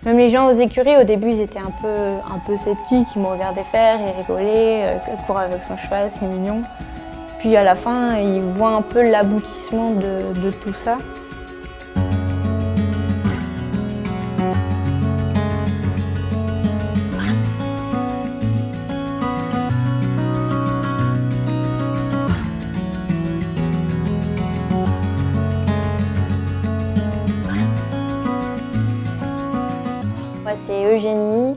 Même les gens aux écuries, au début, ils étaient un peu sceptiques, ils me regardaient faire, ils rigolaient, courir avec son cheval, c'est mignon. Puis à la fin, ils voient un peu l'aboutissement de tout ça. Moi, c'est Eugénie,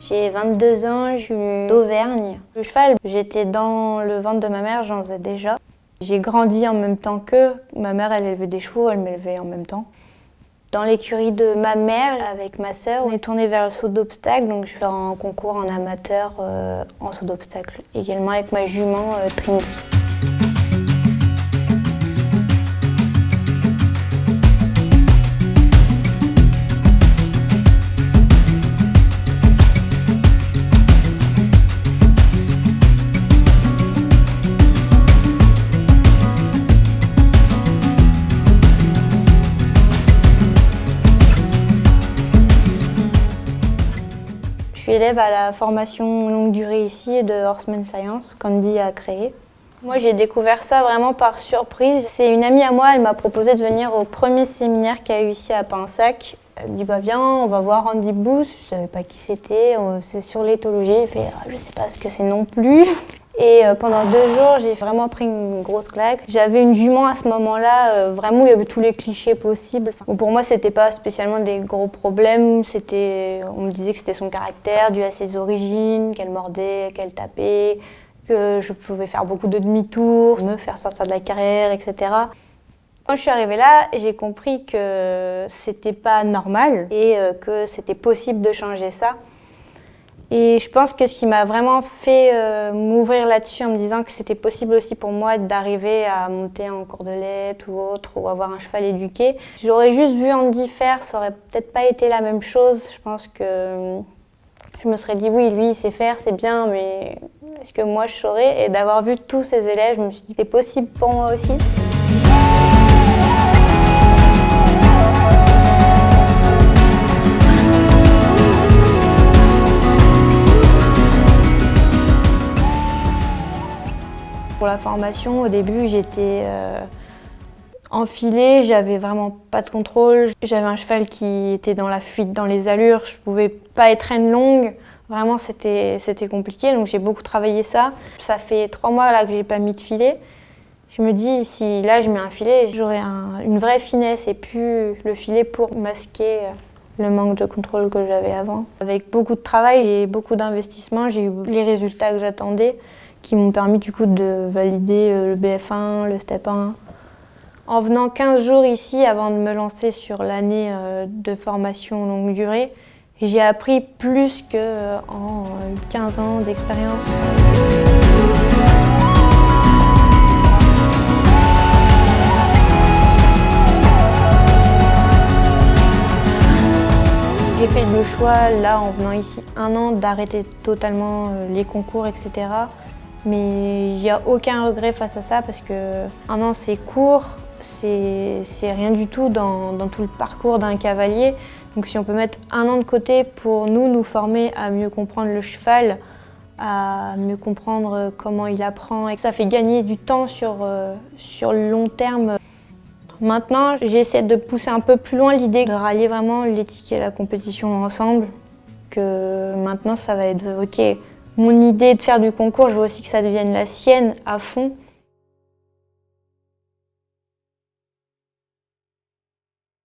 j'ai 22 ans, je suis d'Auvergne. Le cheval, j'étais dans le ventre de ma mère, j'en faisais déjà. J'ai grandi en même temps qu'eux. Ma mère, elle élevait des chevaux, elle m'élevait en même temps. Dans l'écurie de ma mère, avec ma sœur, on est tourné vers le saut d'obstacle, donc je fais un concours en amateur en saut d'obstacle, également avec ma jument Trinity. Je suis élève à la formation longue durée ici de Horseman Science, qu'Andy a créé. Moi, j'ai découvert ça vraiment par surprise. C'est une amie à moi, elle m'a proposé de venir au premier séminaire qu'il y a eu ici à Pinsac. Elle me dit, bah viens, on va voir Andy Booth. Je savais pas qui c'était, c'est sur l'éthologie. Elle fait, je sais pas ce que c'est non plus. Et pendant 2 jours, j'ai vraiment pris une grosse claque. J'avais une jument à ce moment-là, vraiment où il y avait tous les clichés possibles. Enfin, pour moi, c'était pas spécialement des gros problèmes. On me disait que c'était son caractère, dû à ses origines, qu'elle mordait, qu'elle tapait, que je pouvais faire beaucoup de demi-tours, me faire sortir de la carrière, etc. Quand je suis arrivée là, j'ai compris que c'était pas normal et que c'était possible de changer ça. Et je pense que ce qui m'a vraiment fait m'ouvrir là-dessus en me disant que c'était possible aussi pour moi d'arriver à monter en cordelette ou autre, ou avoir un cheval éduqué. J'aurais juste vu Andy faire, ça aurait peut-être pas été la même chose. Je pense que je me serais dit oui, lui il sait faire, c'est bien, mais est-ce que moi je saurais? Et d'avoir vu tous ces élèves, je me suis dit c'est possible pour moi aussi. Pour la formation, au début, j'étais enfilée, j'avais vraiment pas de contrôle. J'avais un cheval qui était dans la fuite, dans les allures, je pouvais pas être traîne longue. Vraiment, c'était compliqué, donc j'ai beaucoup travaillé ça. Ça fait 3 mois là, que j'ai pas mis de filet. Je me dis, si là je mets un filet, j'aurai une vraie finesse et plus le filet pour masquer le manque de contrôle que j'avais avant. Avec beaucoup de travail et beaucoup d'investissement, j'ai eu les résultats que j'attendais, qui m'ont permis du coup de valider le BF1, le Step 1. En venant 15 jours ici avant de me lancer sur l'année de formation longue durée, j'ai appris plus qu'en 15 ans d'expérience. J'ai fait le choix, là, en venant ici 1 an, d'arrêter totalement les concours, etc. Mais il n'y a aucun regret face à ça parce que 1 an c'est court, c'est rien du tout dans tout le parcours d'un cavalier. Donc si on peut mettre 1 an de côté pour nous former à mieux comprendre le cheval, à mieux comprendre comment il apprend, et ça fait gagner du temps sur le long terme. Maintenant, j'essaie de pousser un peu plus loin l'idée de rallier vraiment l'éthique et la compétition ensemble. Que maintenant ça va être ok. Mon idée de faire du concours, je veux aussi que ça devienne la sienne à fond.